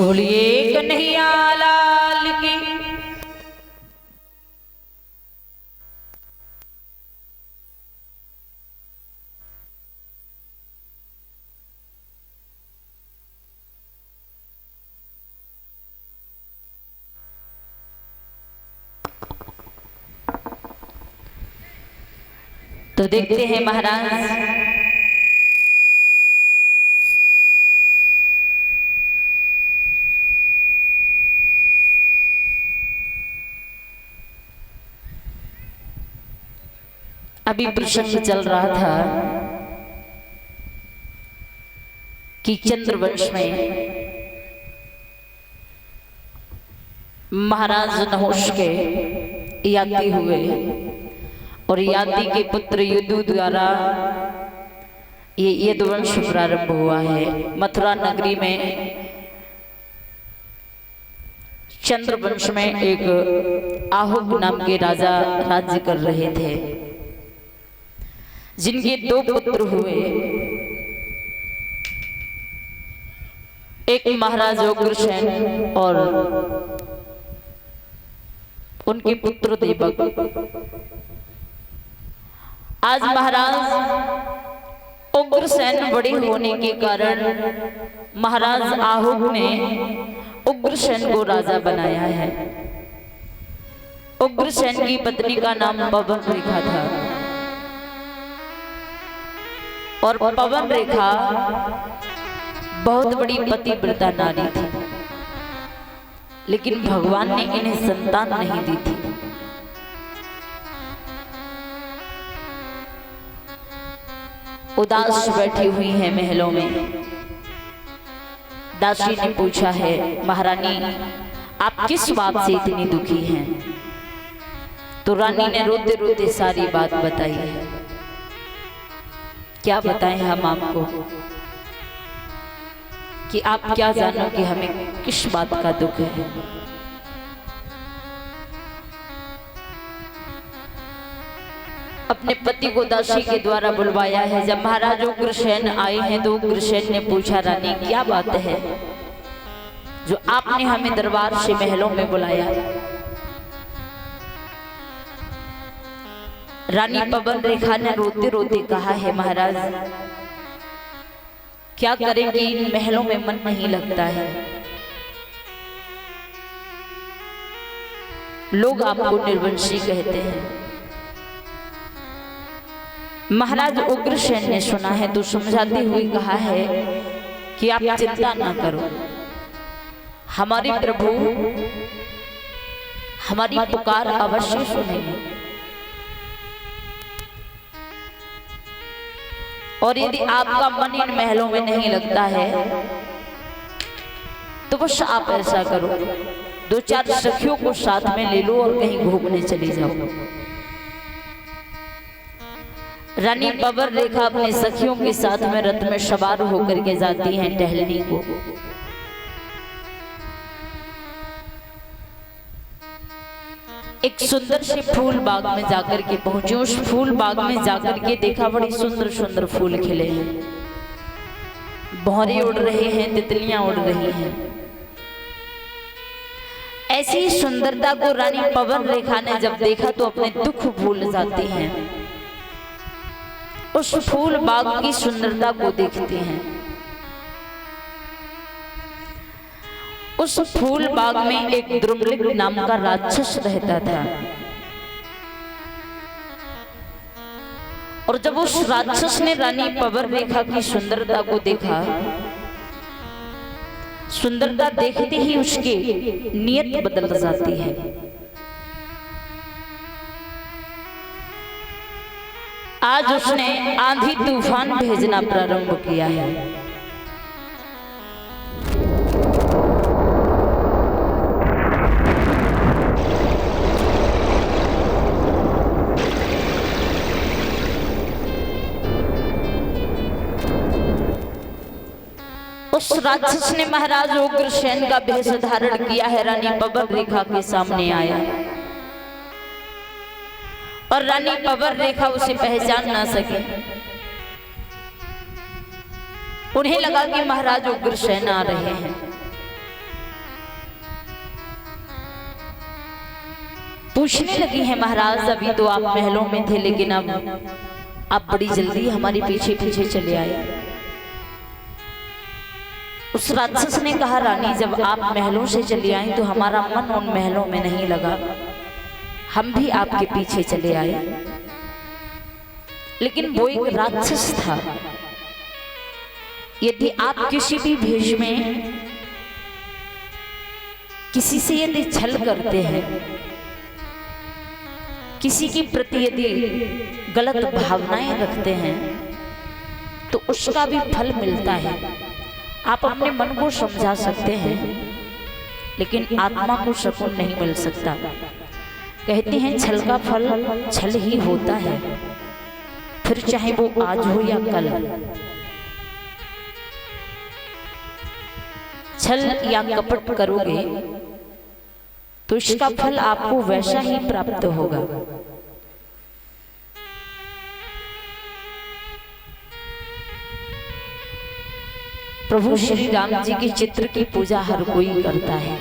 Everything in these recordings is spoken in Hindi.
बोलिए कन्हैया लाल की। तो देखते हैं महाराज अभी प्रसंग चल रहा था कि चंद्रवंश में महाराज नहुष के याति हुए और याति के पुत्र युदु द्वारा ये यदुवंश प्रारंभ हुआ है। मथुरा नगरी में चंद्रवंश में एक आहुक नाम के राजा राज्य कर रहे थे, जिनके दो पुत्र हुए। एक महाराज उग्रसेन और उनके पुत्र देवक। आज महाराज उग्रसेन बड़े होने के कारण महाराज आहुक ने उग्रसेन को राजा बनाया है। उग्रसेन की पत्नी का नाम पवन रेखा था और पवन रेखा बहुत बड़ी पतिव्रता नारी थी, लेकिन भगवान ने इन्हें संतान नहीं दी थी। उदास बैठी हुई है महलों में। दासी ने पूछा है, महारानी आप किस बात से इतनी दुखी हैं? तो रानी ने रोते रोते सारी बात बताई है। क्या बताएं हम आपको कि आप क्या जानो कि हमें किस बात का दुख है। अपने पति को दासी के द्वारा बुलवाया है। जब महाराज उग्रसेन आए हैं तो उग्रसेन ने पूछा, रानी क्या बात है जो आपने हमें दरबार से महलों में बुलाया? रानी पवन रेखा ने रोते रोते कहा है, महाराज क्या करेंगे, इन महलों में मन नहीं लगता है। लोग आपको निर्वंशी कहते हैं। महाराज उग्रसेन ने सुना है तो समझाते हुए कहा है कि आप चिंता ना करो, हमारे प्रभु हमारी पुकार अवश्य सुनेंगे। और यदि आपका मन इन महलों में नहीं लगता है तो बस आप ऐसा करो, दो चार सखियों को साथ में ले लो और कहीं घूमने चली जाओ। रानी पवन रेखा अपने सखियों के साथ में रथ में सवार होकर के जाती हैं टहलने को। एक सुंदर से फूल बाग में जाकर के पहुंचे। उस फूल बाग में जाकर के देखा बड़ी सुंदर सुंदर फूल खिले हैं, भौरे उड़ रहे हैं, तितलियां उड़ रही हैं। ऐसी सुंदरता को रानी पवन रेखा ने जब देखा तो अपने दुख भूल जाती हैं। उस फूल बाग की सुंदरता को देखती हैं। उस फूल बाग में एक द्रुमलिक नाम का राक्षस रहता था। और जब उस राक्षस ने रानी पवन रेखा की सुंदरता को देखा, सुंदरता देखते ही उसकी नियत बदल जाती है। आज उसने आंधी तूफान भेजना प्रारंभ किया है। उस राक्षस ने महाराज उग्रसेन का भेष धारण किया है, रानी पवन रेखा के सामने आया और रानी पवन रेखा उसे पहचान ना सके। उन्हें लगा कि महाराज उग्रसेन आ रहे हैं। पूछने लगी है महाराज अभी तो आप महलों में थे लेकिन अब आप बड़ी जल्दी हमारे पीछे पीछे चले आए। उस राक्षस ने कहा रानी जब आप महलों से चली आई तो हमारा मन उन महलों में नहीं लगा, हम भी आपके पीछे चले आए। लेकिन वो एक राक्षस था। यदि आप किसी भी भेष में किसी से यदि छल करते हैं, किसी के प्रति यदि गलत भावनाएं रखते हैं तो उसका भी फल मिलता है। आप अपने मन को समझा सकते हैं लेकिन आत्मा को सुकून नहीं मिल सकता। कहते हैं छल का फल छल ही होता है, फिर चाहे वो आज हो या कल। छल या कपट करोगे तो इसका फल आपको वैसा ही प्राप्त होगा। प्रभु श्री राम जी के चित्र की पूजा हर कोई करता है,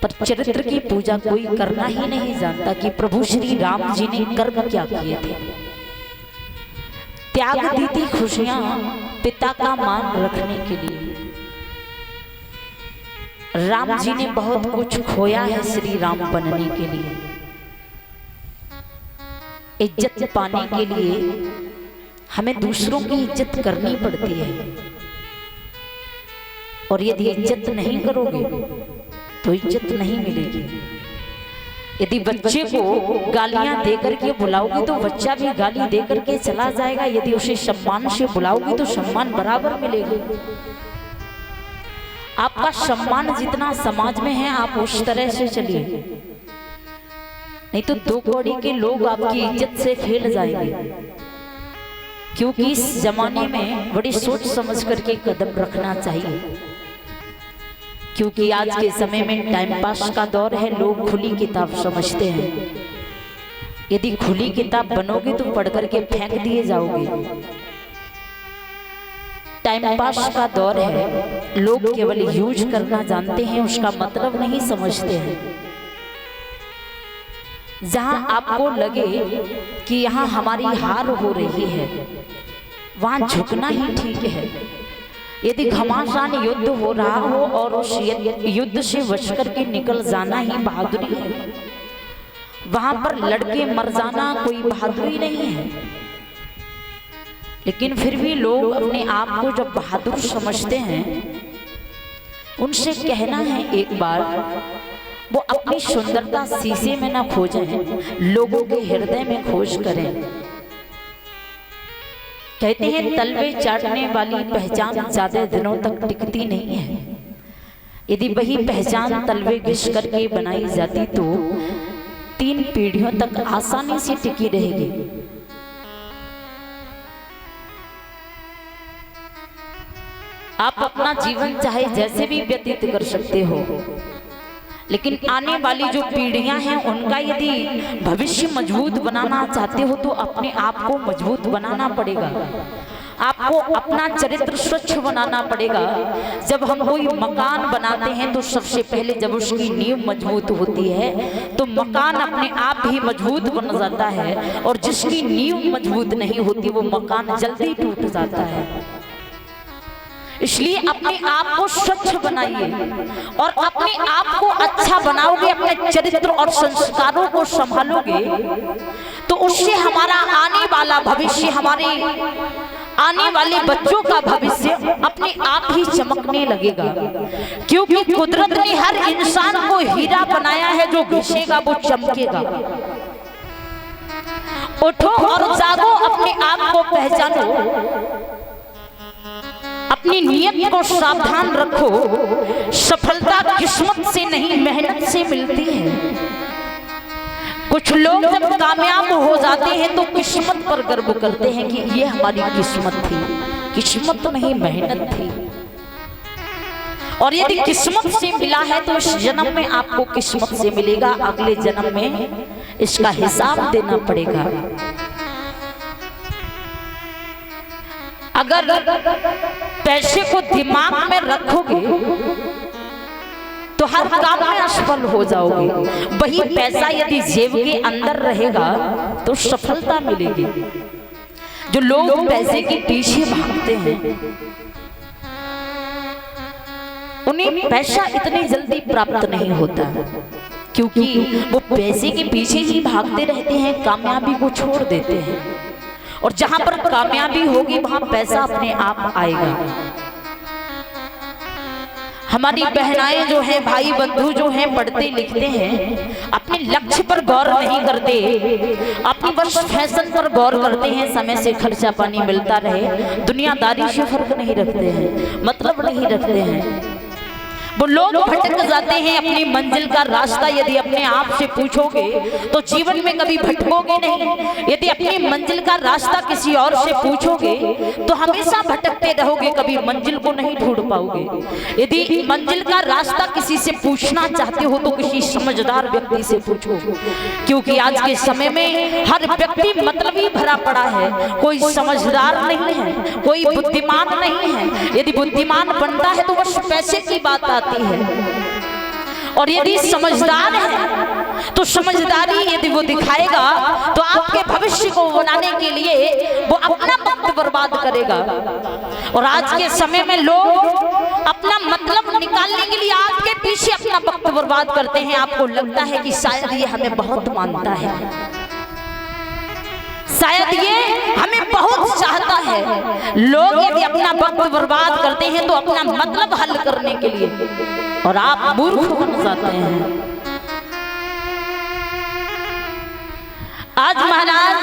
पर चरित्र की पूजा कोई करना ही नहीं जानता कि प्रभु श्री राम जी ने कर्म क्या किए थे। त्याग दी थी खुशियां पिता का मान रखने के लिए। राम जी ने बहुत कुछ खोया है श्री राम बनने के लिए। इज्जत पाने के लिए हमें दूसरों की इज्जत करनी पड़ती है, और यदि इज्जत नहीं करोगे तो इज्जत नहीं मिलेगी। यदि बच्चे को गालियां देकर के बुलाओगी तो बच्चा भी गाली देकर के चला जाएगा। यदि उसे सम्मान से बुलाओगी तो सम्मान बराबर मिलेगा। आपका सम्मान जितना समाज में है आप उस तरह से चलिए, नहीं तो दो कौड़ी के लोग आपकी इज्जत से खेल जाएंगे। क्योंकि इस जमाने में बड़ी सोच समझ करके कदम रखना चाहिए, क्योंकि आज के समय में टाइम पास का दौर है। लोग खुली किताब समझते हैं। यदि खुली किताब बनोगे तो पढ़ करके फेंक दिए जाओगे। टाइम पास का दौर है, लोग केवल यूज करना जानते हैं, उसका मतलब नहीं समझते हैं। जहां आपको लगे कि यहाँ हमारी हार हो रही है वहां झुकना ही ठीक है। यदि घमासान युद्ध हो रहा हो और उस युद्ध से बच करके निकल जाना ही बहादुरी है, वहां पर लड़के मर जाना कोई बहादुरी नहीं है। लेकिन फिर भी लोग अपने आप को जब बहादुर समझते हैं, उनसे कहना है एक बार वो अपनी सुंदरता शीशे में ना खोजें, लोगों के हृदय में खोज करें। कहते हैं तलवे चाटने वाली पहचान ज्यादा दिनों तक टिकती नहीं है। यदि वही पहचान तलवे घिस करके बनाई जाती तो 3 पीढ़ियों तक आसानी से टिकी रहेगी। आप अपना जीवन चाहे जैसे भी व्यतीत कर सकते हो, लेकिन आने वाली जो पीढ़ियां हैं उनका यदि भविष्य मजबूत बनाना चाहते हो तो अपने आप को मजबूत बनाना पड़ेगा। आपको अपना चरित्र स्वच्छ बनाना पड़ेगा। जब हम कोई मकान बनाते हैं तो सबसे पहले जब उसकी नींव मजबूत होती है तो मकान अपने आप ही मजबूत बन जाता है, और जिसकी नींव मजबूत नहीं होती वो मकान जल्दी टूट जाता है। इसलिए अपने आप को स्वच्छ बनाइए, और अपने आप को अच्छा बनाओगे, अपने चरित्र और संस्कारों को संभालोगे तो उससे हमारा आने वाला भविष्य, हमारे आने वाले बच्चों का भविष्य अपने आप ही चमकने लगेगा। क्योंकि कुदरत ने हर इंसान को हीरा बनाया है, जो घिसेगा वो चमकेगा। उठो और जागो, अपने आप को पहचानो, अपनी नियत को सावधान रखो। सफलता किस्मत से नहीं मेहनत से मिलती है। कुछ लोग जब कामयाब हो जाते हैं तो किस्मत पर गर्व करते हैं कि ये हमारी किस्मत थी। किस्मत नहीं, मेहनत थी। और यदि किस्मत से मिला है तो इस जन्म में आपको किस्मत से मिलेगा, अगले जन्म में इसका हिसाब देना पड़ेगा। अगर पैसे को दिमाग में रखोगे तो हर काम में असफल हो जाओगे। वही पैसा यदि जेब के अंदर रहेगा तो सफलता मिलेगी। जो लोग पैसे के पीछे भागते हैं उन्हें पैसा इतनी जल्दी प्राप्त नहीं होता, क्योंकि वो पैसे के पीछे ही भागते रहते हैं, कामयाबी को छोड़ देते हैं। और जहां पर कामयाबी होगी वहां पैसा अपने आप आएगा। हमारी बहनाएं जो हैं, भाई बंधु जो हैं, पढ़ते लिखते हैं, अपने लक्ष्य पर गौर नहीं करते, अपनी बस फैशन पर गौर करते हैं, समय से खर्चा पानी मिलता रहे, दुनियादारी से फर्क नहीं रखते हैं, मतलब नहीं रखते हैं। वो लोग भटक जाते हैं अपनी मंजिल का रास्ता। यदि अपने आप से पूछोगे तो जीवन में कभी भटकोगे नहीं। यदि अपनी मंजिल का रास्ता किसी और से पूछोगे तो हमेशा भटकते रहोगे, कभी मंजिल को नहीं ढूंढ पाओगे। यदि मंजिल का रास्ता किसी से पूछना चाहते हो तो किसी समझदार व्यक्ति से पूछो, क्योंकि आज के समय में हर व्यक्ति मतलबी भरा पड़ा है, कोई समझदार नहीं है, कोई बुद्धिमान नहीं है। यदि बुद्धिमान बनता है तो बस पैसे की बात आती है, और यदि समझदार है तो समझदारी यदि वो दिखाएगा तो आपके भविष्य को बनाने के लिए वो अपना वक्त बर्बाद करेगा। और आज के समय में लोग अपना मतलब निकालने के लिए आपके पीछे अपना वक्त बर्बाद करते हैं। आपको लगता है कि शायद ये हमें बहुत मानता है, शायद ये हमें बहुत चाहता है। लोग यदि अपना वक्त बर्बाद करते हैं तो अपना मतलब हल करने के लिए, और आप मूर्ख बन जाते हैं। आज महाराज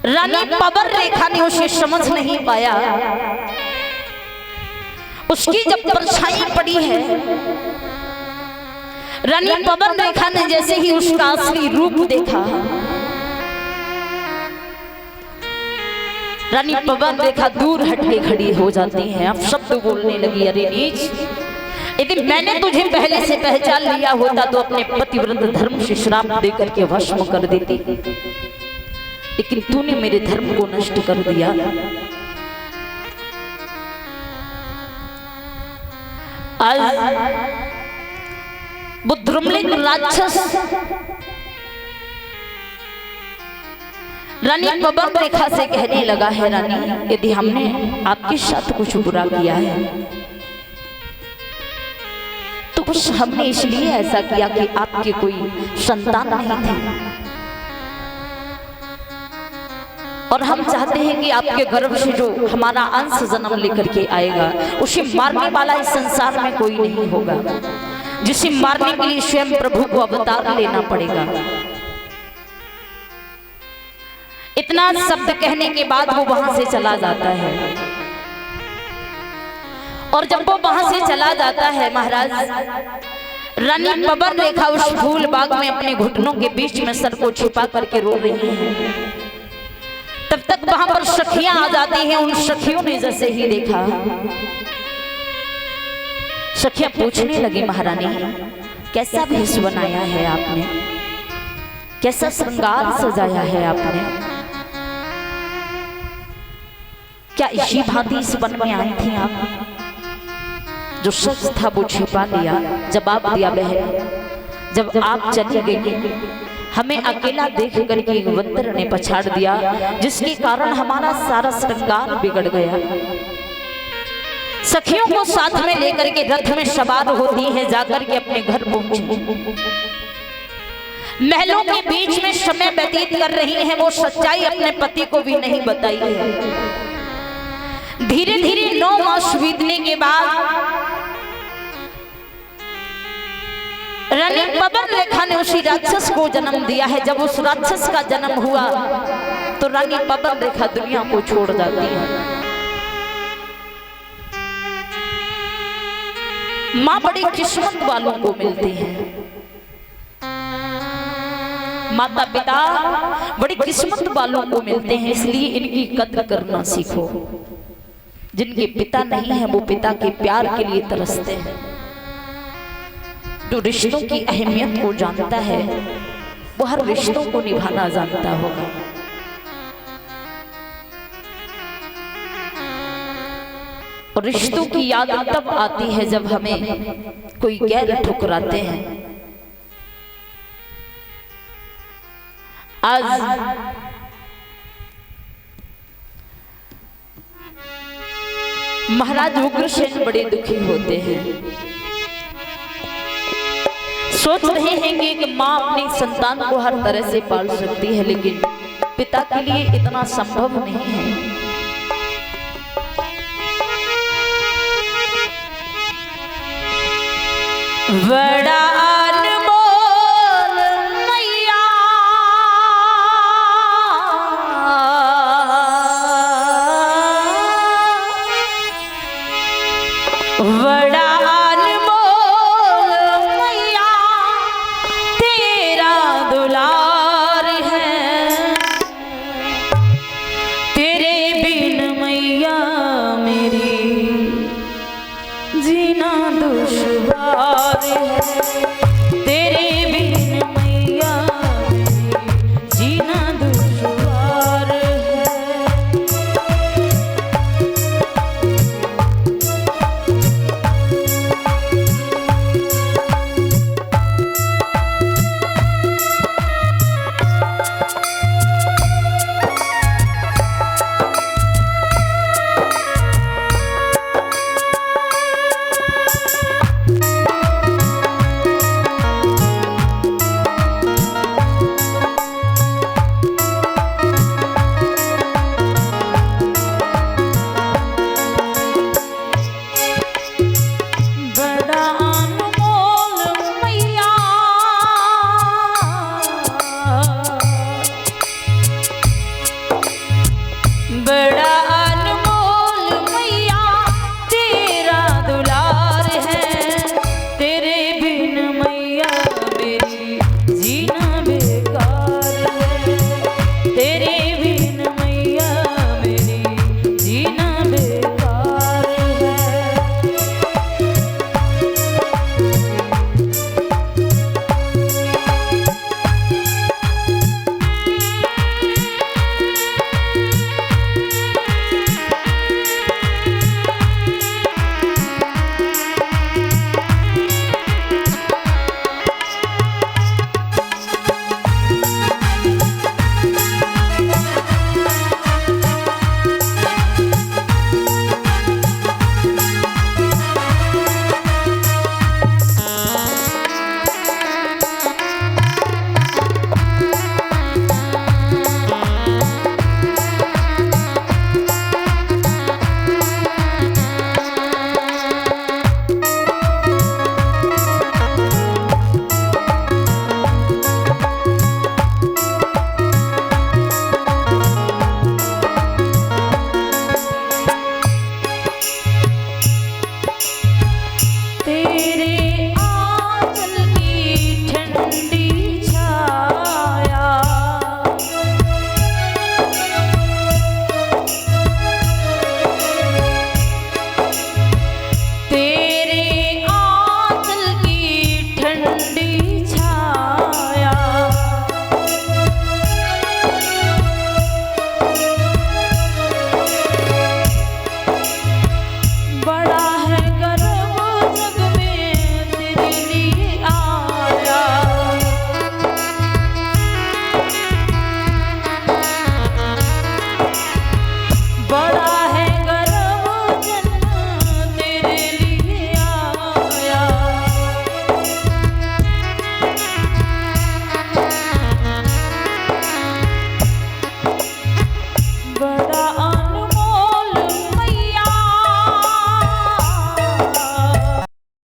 रानी पवन रेखा ने उसे समझ नहीं पाया। उसकी जब परछाई पड़ी है, रानी पवन रेखा ने जैसे ही उसका असली रूप देखा, रानी पवन रेखा दूर हटके खड़ी हो जाती है। अब शब्द बोलने लगी, अरे नीच, यदि मैंने तुझे पहले से पहचान लिया होता तो अपने पतिव्रत धर्म से श्राप देकर के भस्म कर देती, लेकिन तूने मेरे धर्म को नष्ट कर दिया। आज वो द्रुमलिंग राक्षस रानी पवन रेखा से कहने लगा है, रानी यदि हमने आपके साथ कुछ बुरा किया है तो कुछ हमने इसलिए ऐसा किया कि आपके कोई संतान नहीं थी, और हम चाहते हैं कि आपके गर्भ से जो हमारा अंश जन्म लेकर के आएगा उसे मारने वाला इस संसार में कोई नहीं होगा, जिसे मारने के लिए स्वयं प्रभु को अवतार लेना पड़ेगा। इतना शब्द कहने के बाद वो वहां से चला जाता है, और जब वो वहां से चला जाता है महाराज, रानी पवन रेखा उस फूल बाग में अपने घुटनों के बीच में सर को छिपा करके रो रही हैं। तब तक वहां पर सखियां आ जाती हैं। उन सखियों ने जैसे ही देखा, सखियां पूछने लगी, महारानी कैसा भेष बनाया है आपने, कैसा श्रृंगार सजाया है आपने, क्या इसी भांति इस वन में आई थी आप? जो सच था वो छिपा लिया। जवाब दिया, बहन जब आप चली गई हमें अकेला देख करके एक बंदर ने पछाड़ दिया, जिसके कारण हमारा सारा श्रृंगार बिगड़ गया। सखियों को साथ में लेकर के रथ में सवार होती है, जाकर के अपने घर पहुंची, महलों के बीच में समय व्यतीत कर रही है। वो सच्चाई अपने पति को भी नहीं बताई है। धीरे धीरे 9 मास बीतने के बाद रानी पवन रेखा ने उसी राक्षस को जन्म दिया है। जब उस राक्षस का जन्म हुआ तो रानी पवन रेखा दुनिया को छोड़ जाती है। माँ बड़ी किस्मत वालों को मिलती है, माता पिता बड़ी किस्मत वालों को मिलते हैं, इसलिए इनकी कद्र करना सीखो। जिनके पिता नहीं है वो पिता के प्यार के लिए तरसते हैं। जो रिश्तों की अहमियत को जानता है वो हर रिश्तों को निभाना जानता होगा। और रिश्तों की याद तब आती है जब हमें कोई गैर ठुकराते हैं। आज महाराज उग्रसेन बड़े दुखी होते हैं, सोच रहे हैं कि एक माँ अपनी संतान को हर तरह से पाल सकती है, लेकिन पिता के लिए इतना संभव नहीं है। बड़ा